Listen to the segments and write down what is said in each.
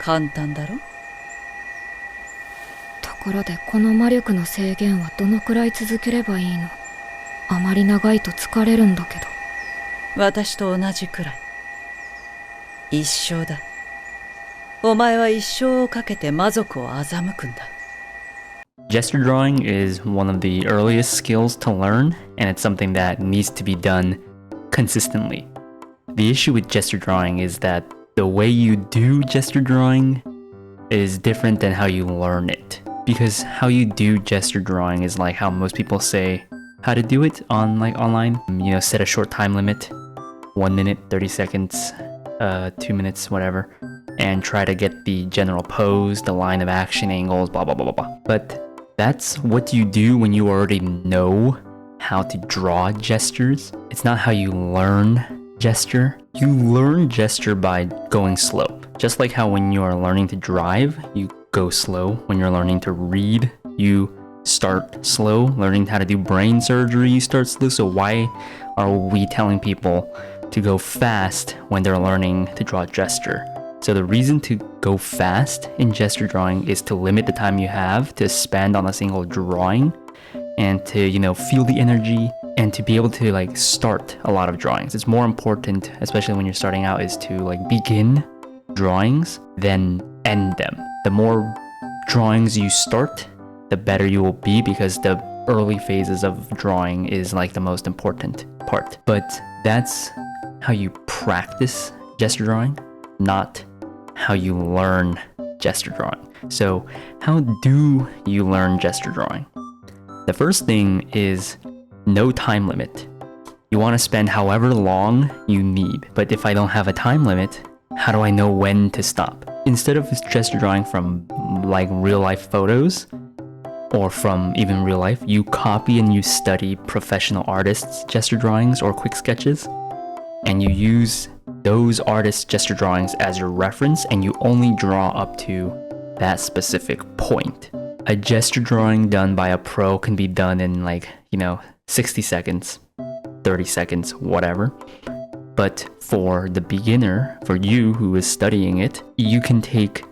簡単だろ。ところでこの魔力の制限はどのくらい続ければいいの？あまり長いと疲れるんだけど。私と同じくらい。一生だ。お前は一生をかけて魔族を欺くんだ。Gesture drawing is one of the earliest skills to learn, and it's something that needs to be done consistently. The issue with gesture drawing is that the way you do gesture drawing is different than how you learn it. Because how you do gesture drawing is like how most people say how to do it on online. You know, set a short time limit, 1 minute, 30 seconds, 2 minutes, whatever, and try to get the general pose, the line of action angles, blah blah blah blah blah. But that's what you do when you already know how to draw gestures. It's not how you learn gesture. You learn gesture by going slow. Just like how when you are learning to drive, you go slow. When you're learning to read, you start slow. Learning how to do brain surgery, you start slow. So why are we telling people to go fast when they're learning to draw gesture? So the reason to go fast in gesture drawing is to limit the time you have to spend on a single drawing and to, you know, feel the energy and to be able to like start a lot of drawings. It's more important, especially when you're starting out, is to like begin drawings than end them. The more drawings you start, the better you will be, because the early phases of drawing is like the most important part. But that's how you practice gesture drawing, not how you learn gesture drawing. So how do you learn gesture drawing? The first thing is no time limit. You want to spend however long you need, but if I don't have a time limit, how do I know when to stop? Instead of gesture drawing from like real life photos or from even real life, you copy and you study professional artists' gesture drawings or quick sketches, and you use those artists' gesture drawings as your reference, and you only draw up to that specific point. A gesture drawing done by a pro can be done in 60 seconds, 30 seconds, whatever. But for the beginner, for you who is studying it, you can take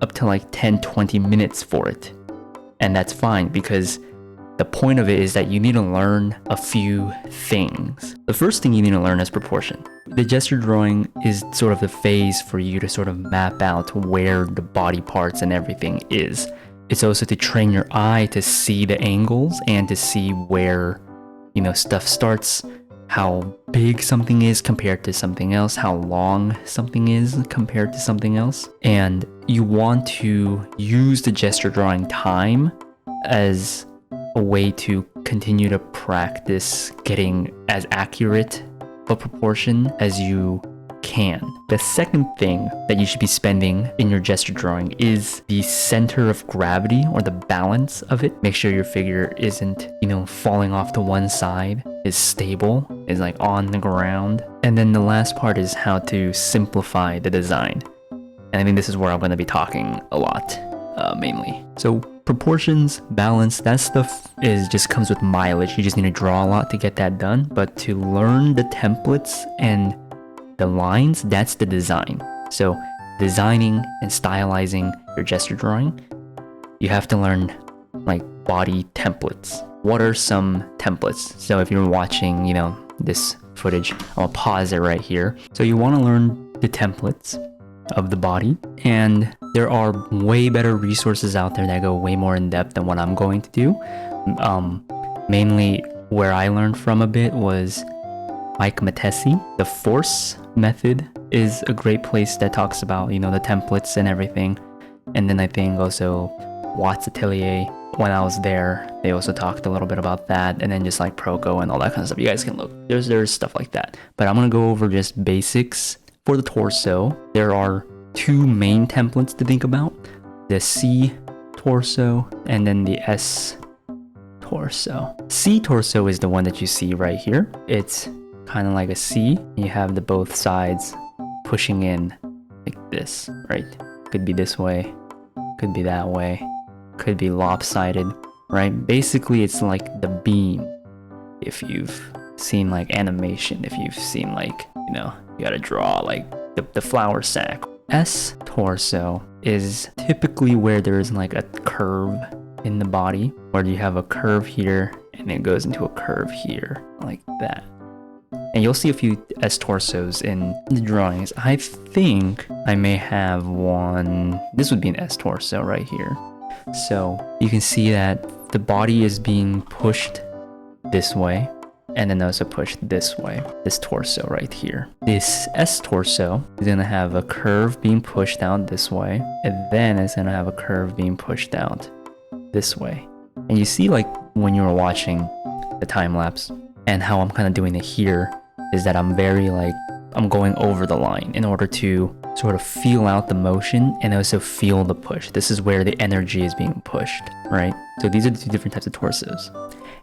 up to 10-20 minutes for it. And that's fine, because the point of it is that you need to learn a few things. The first thing you need to learn is proportion. The gesture drawing is sort of the phase for you to sort of map out where the body parts and everything is. It's also to train your eye to see the angles and to see where, stuff starts, how big something is compared to something else, how long something is compared to something else. And you want to use the gesture drawing time as a way to continue to practice getting as accurate a proportion as you can. The second thing that you should be spending in your gesture drawing is the center of gravity, or the balance of it. Make sure your figure isn't, falling off to one side, is stable, is on the ground. And then the last part is how to simplify the design. And I think this is where I'm going to be talking a lot, mainly. So proportions, balance, that stuff just comes with mileage. You just need to draw a lot to get that done. But to learn the templates and the lines, that's the design. So designing and stylizing your gesture drawing, you have to learn body templates. What are some templates? So if you're watching, this footage, I'll pause it right here. So you want to learn the templates of the body, and there are way better resources out there that go way more in depth than what I'm going to do. Mainly where I learned from a bit was Mike Matesi. The Force method is a great place that talks about, the templates and everything. And then I think also Watts Atelier, when I was there, they also talked a little bit about that. And then just Proco and all that kind of stuff. You guys can look. There's stuff like that. But I'm going to go over just basics. For the torso, there are two main templates to think about. The C torso and then the S torso. C torso is the one that you see right here. It's kind of like a C. You have the both sides pushing in like this, right? Could be this way, could be that way, could be lopsided, right? Basically, it's like the beam. If you've seen animation, if you've seen you gotta draw the flour sack, S torso is typically where there's like a curve in the body, where you have a curve here and it goes into a curve here, like that. And you'll see a few S torsos in the drawings. I think I may have one. This would be an S torso right here. So you can see that the body is being pushed this way, and then also pushed this way, this torso right here. This S torso is gonna have a curve being pushed out this way, and then it's gonna have a curve being pushed out this way. And you see, like, when you were watching the time lapse, and how I'm kind of doing it here, is that I'm going over the line in order to sort of feel out the motion and also feel the push. This is where the energy is being pushed, right? So these are the two different types of torsos.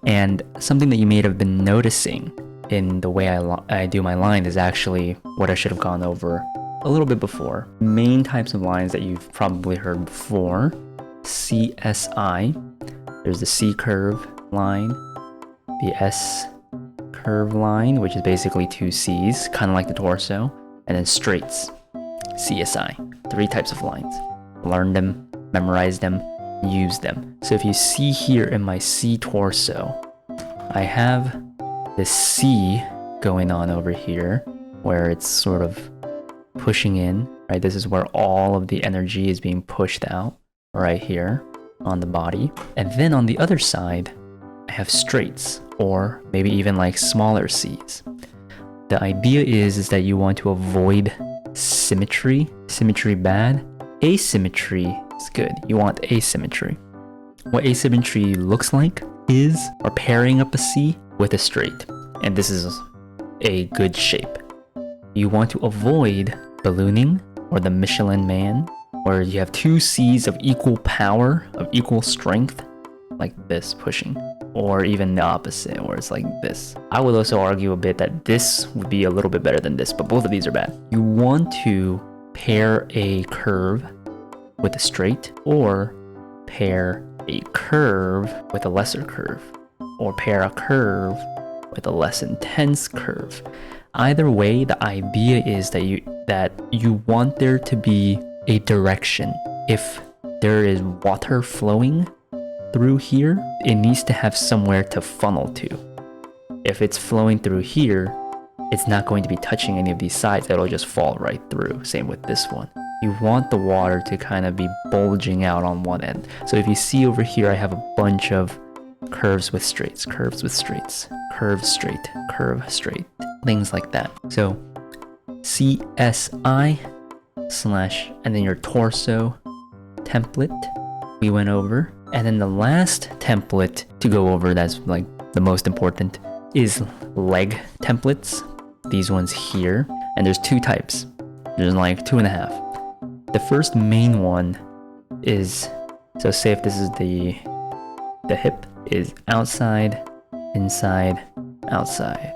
And something that you may have been noticing in the way I do my line is actually what I should have gone over a little bit before. Main types of lines that you've probably heard before: CSI, there's the C curve line, the S curve line, which is basically two C's, kind of like the torso, and then straights, CSI. 3 types of lines. Learn them, memorize them, use them. So if you see here in my C torso, I have this C going on over here, where it's sort of pushing in, right? This is where all of the energy is being pushed out, right here on the body. And then on the other side, I have straights, or maybe even like smaller C's. The idea is that you want to avoid symmetry bad. Asymmetry is good. You want asymmetry. What asymmetry looks like is or pairing up a C with a straight, and this is a good shape. You want to avoid ballooning, or the Michelin Man, where you have 2 C's of equal power, of equal strength, like this pushing, or even the opposite, where it's like this. I would also argue a bit that this would be a little bit better than this, but both of these are bad. You want to pair a curve with a straight, or pair a curve with a lesser curve, or pair a curve with a less intense curve. Either way, the idea is that you want there to be a direction. If there is water flowing through here, it needs to have somewhere to funnel to. If it's flowing through here, it's not going to be touching any of these sides. It'll just fall right through. Same with this one. You want the water to kind of be bulging out on one end. So if you see over here, I have a bunch of curves with straights, curves with straights, curve straight, curve straight, things like that. So CSI / and then your torso template we went over. And then the last template to go over, that's like the most important, is leg templates. These ones here. And there's 2 types. There's like 2.5. The first main one is, so say if this is the hip, is outside, inside, outside.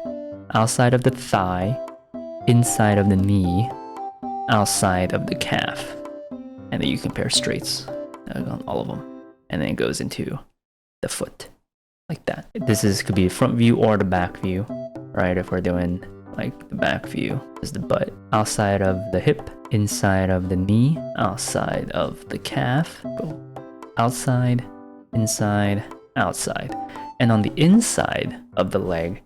Outside of the thigh, inside of the knee, outside of the calf. And then you compare straights on all of them. And then it goes into the foot, like that. Could be the front view or the back view, right? If we're doing like the back view, is the butt. Outside of the hip, inside of the knee, outside of the calf. Go outside, inside, outside. And on the inside of the leg,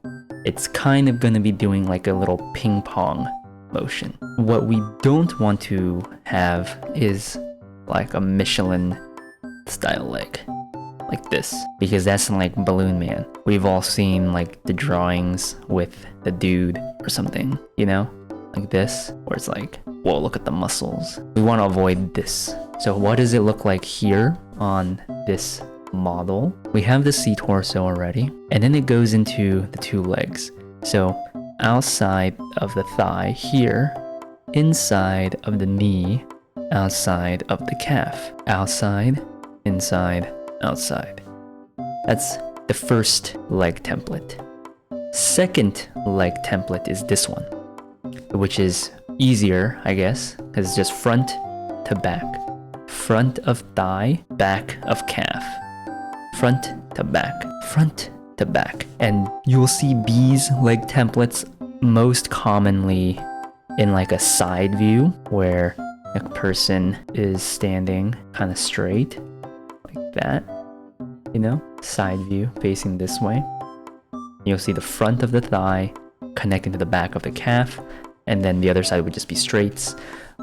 it's kind of going to be doing like a little ping pong motion. What we don't want to have is like a Michelin style leg, like this, because that's like Balloon Man. We've all seen like the drawings with the dude or something, you know, like this, where it's like, whoa, look at the muscles. We want to avoid this. So what does it look like here on this model? We have the C torso already, and then it goes into the 2 legs. So outside of the thigh here, inside of the knee, outside of the calf, outside, inside, outside. That's the first leg template. Second leg template is this one, which is easier, I guess, because it's just front to back. Front of thigh, back of calf. Front to back, front to back. And you will see these leg templates most commonly in like a side view, where a person is standing kind of straight, like that, you know, side view facing this way. You'll see the front of the thigh connecting to the back of the calf, and then the other side would just be straights.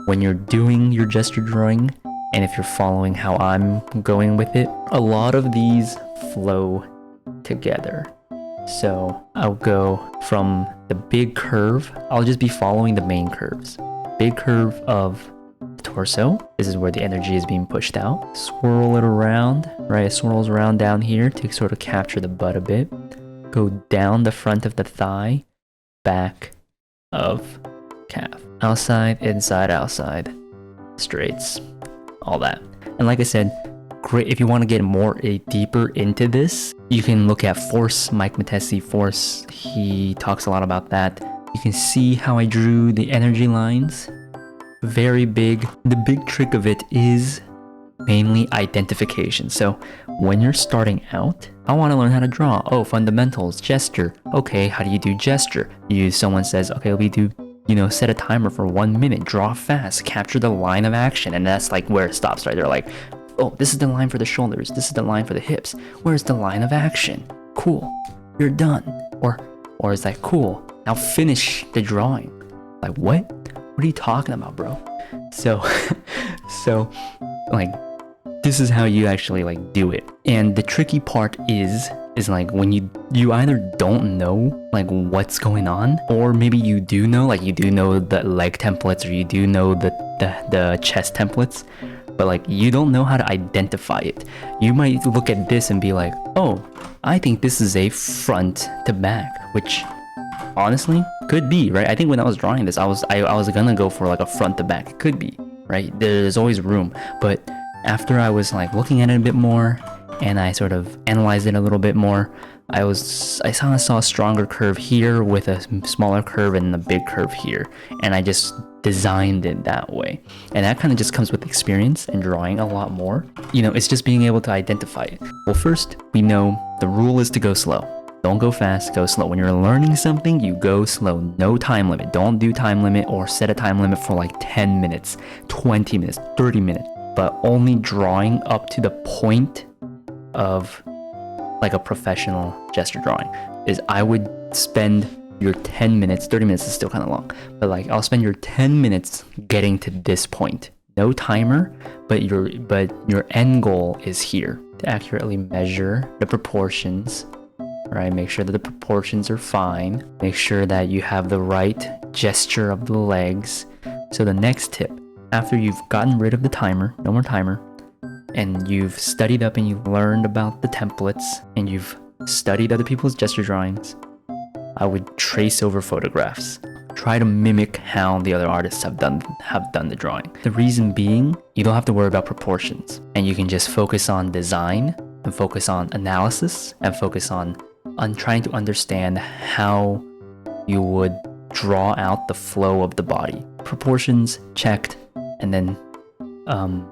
When you're doing your gesture drawing, and if you're following how I'm going with it, a lot of these flow together. So I'll go from the big curve, I'll just be following the main curves. Big curve of the torso, this is where the energy is being pushed out. Swirl it around, right? It swirls around down here to sort of capture the butt a bit. Go down the front of the thigh, back of calf. Outside, inside, outside, straights, all that. And like I said, great if you want to get more deeper into this, you can look at Force, Mike Matesi Force. He talks a lot about that. You can see how I drew the energy lines. Very big. The big trick of it is mainly identification. So when you're starting out, I want to learn how to draw. Oh, fundamentals, gesture. Okay, how do you do gesture? Someone says, okay, we do, set a timer for 1 minute, draw fast, capture the line of action. And that's like where it stops, right? They're like, oh, this is the line for the shoulders. This is the line for the hips. Where's the line of action? Cool, you're done. Or it's like, cool, now finish the drawing. Like, what? What are you talking about, bro? So like, this is how you actually like do it. And the tricky part is like when you either don't know like what's going on, or maybe you do know, like you do know the leg templates, or you do know the chest templates, but like you don't know how to identify it. You might look at this and be like, oh, I think this is a front to back, which honestly could be, right? I think when I was drawing this, I was gonna go for like a front to back. It could be, right? There's always room. But after I was like looking at it a bit more and I sort of analyzed it a little bit more, I saw a stronger curve here with a smaller curve and a big curve here, and I just designed it that way. And that kind of just comes with experience and drawing a lot more. It's just being able to identify it. Well, first, we know the rule is to go slow. Don't go fast, go slow. When you're learning something, you go slow. No time limit. Don't do time limit or set a time limit for like 10 minutes, 20 minutes, 30 minutes, but only drawing up to the point of like a professional gesture drawing. Is I would spend your 10 minutes, 30 minutes is still kind of long, but like I'll spend your 10 minutes getting to this point. No timer, but your end goal is here, to accurately measure the proportions, right? Make sure that the proportions are fine. Make sure that you have the right gesture of the legs. So the next tip, after you've gotten rid of the timer, no more timer, and you've studied up and you've learned about the templates and you've studied other people's gesture drawings, I would trace over photographs. Try to mimic how the other artists have done the drawing. The reason being, you don't have to worry about proportions, and you can just focus on design and focus on analysis and focus on trying to understand how you would draw out the flow of the body. Proportions checked, and then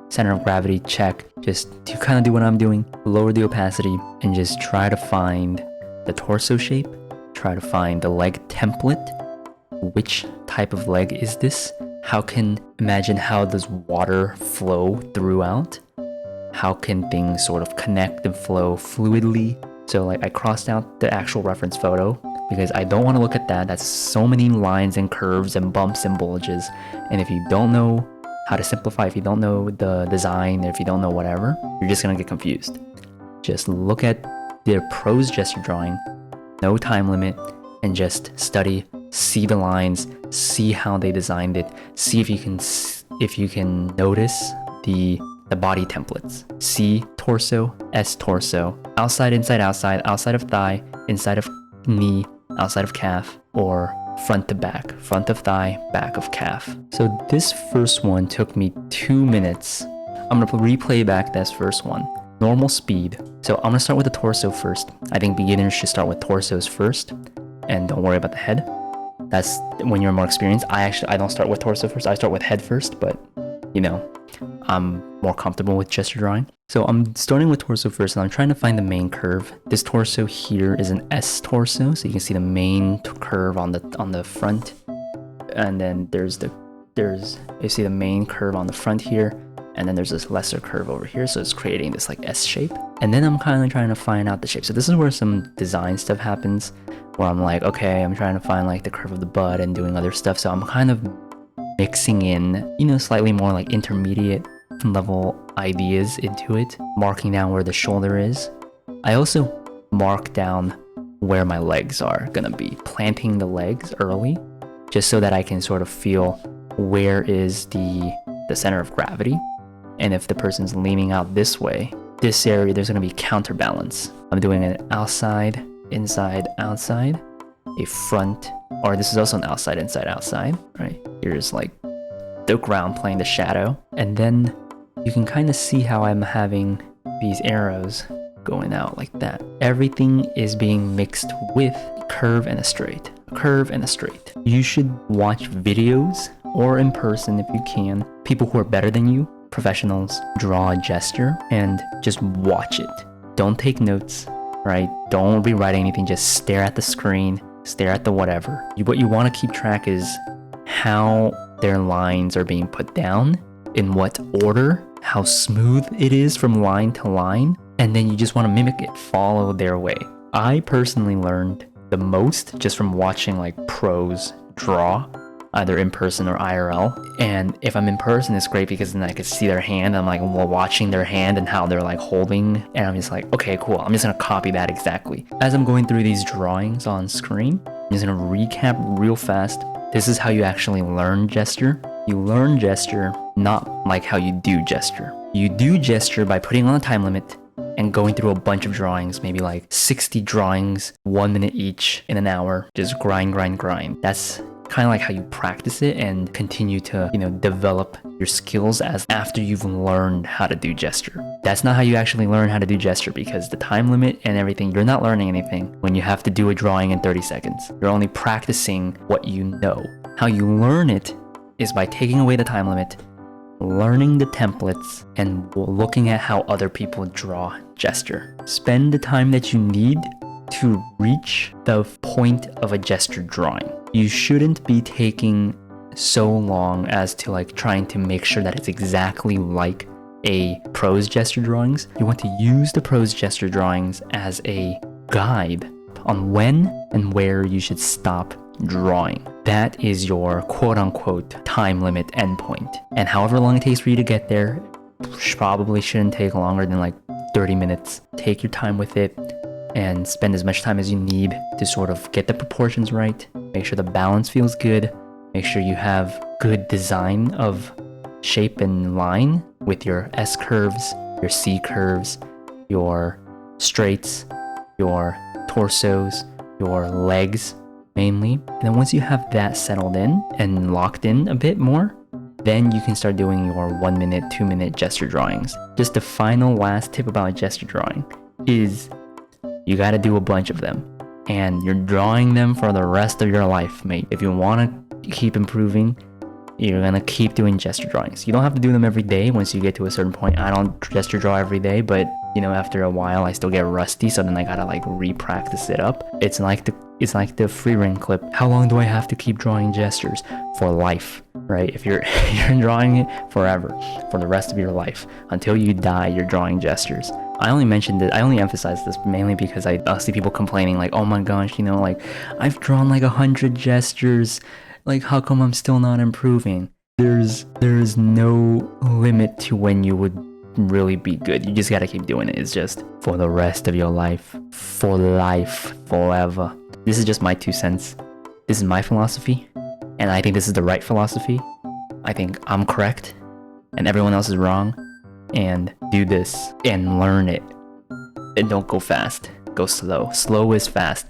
center of gravity check. Just to kind of do what I'm doing, lower the opacity and just try to find the torso shape, try to find the leg template. Which type of leg is this? Imagine how does water flow throughout? How can things sort of connect and flow fluidly? So like I crossed out the actual reference photo because I don't want to look at that. That's so many lines and curves and bumps and bulges. And if you don't know how to simplify, if you don't know the design, if you don't know whatever, you're just gonna get confused. Just look at their pros gesture drawing, no time limit, and just study, see the lines, see how they designed it, see if you can notice the body templates. C torso, S torso, outside, inside, outside of thigh, inside of knee, outside of calf, or front to back, front of thigh, back of calf. So this first one took me 2 minutes. I'm gonna replay back this first one. Normal speed. So I'm gonna start with the torso first. I think beginners should start with torsos first, and don't worry about the head. That's when you're more experienced. I don't start with torso first. I start with head first, but I'm more comfortable with gesture drawing. So I'm starting with torso first, and I'm trying to find the main curve. This torso here is an S torso, so you can see the main curve on the front, and then there's the you see the main curve on the front here, and then there's this lesser curve over here, so it's creating this like S shape. And then I'm kind of trying to find out the shape. So this is where some design stuff happens, where I'm like, okay, I'm trying to find like the curve of the butt and doing other stuff. So I'm kind of mixing in, you know, slightly more like intermediate level ideas into it, marking down where the shoulder is. I also mark down where my legs are gonna be, planting the legs early, just so that I can sort of feel where is the center of gravity. And if the person's leaning out this way, this area, there's gonna be counterbalance. I'm doing an outside, inside, outside, a front, or this is also an outside, inside, outside, right? Here's like the ground playing the shadow. And then you can kind of see how I'm having these arrows going out like that. Everything is being mixed with a curve and a straight, a curve and a straight. You should watch videos or in person if you can, people who are better than you, professionals, draw a gesture and just watch it. Don't take notes, right? Don't be writing anything, just stare at the screen, stare at the whatever. What you want to keep track is how their lines are being put down, in what order, how smooth it is from line to line, and then you just want to mimic it, follow their way. I personally learned the most just from watching like pros draw, either in person or IRL. And if I'm in person, it's great because then I could see their hand. I'm like watching their hand and how they're like holding, and I'm just like, okay, cool. I'm just gonna copy that exactly. As I'm going through these drawings on screen, I'm just gonna recap real fast. This is how you actually learn gesture. You learn gesture not like how you do gesture. You do gesture by putting on a time limit and going through a bunch of drawings, maybe like 60 drawings, 1 minute each in an hour, just grind. That's kind of like how you practice it and continue to, you know, develop your skills as after you've learned how to do gesture. That's not how you actually learn how to do gesture, because the time limit and everything, you're not learning anything when you have to do a drawing in 30 seconds. You're only practicing what you know. How you learn it is by taking away the time limit, learning the templates, and looking at how other people draw gesture. Spend the time that you need to reach the point of a gesture drawing. You shouldn't be taking so long as to like trying to make sure that it's exactly like a pro's gesture drawings. You want to use the pro's gesture drawings as a guide on when and where you should stop drawing. That is your quote-unquote time limit endpoint. And however long it takes for you to get there, probably shouldn't take longer than like 30 minutes. Take your time with it and spend as much time as you need to sort of get the proportions right, make sure the balance feels good, make sure you have good design of shape and line with your S curves, your C curves, your straights, your torsos, your legs mainly. And then once you have that settled in and locked in a bit more, then you can start doing your 1 minute, 2 minute gesture drawings. Just the final last tip about gesture drawing is you got to do a bunch of them, and you're drawing them for the rest of your life, mate. If you want to keep improving, you're gonna keep doing gesture drawings. You don't have to do them every day once you get to a certain point. I don't gesture draw every day, but you know, after a while I still get rusty, so then I gotta like re-practice it up. It's like the free ring clip. How long do I have to keep drawing gestures? For life, right? If you're drawing it forever, for the rest of your life, until you die, you're drawing gestures. I only emphasize this mainly because I see people complaining like, oh my gosh, you know, like I've drawn like 100 gestures, like how come I'm still not improving? There's no limit to when you would really be good. You just gotta keep doing it. It's just for the rest of your life, for life, forever. This is just my 2 cents. This is my philosophy, and I think this is the right philosophy. I think I'm correct and everyone else is wrong. And do this and learn it. And don't go fast, go slow. Slow is fast.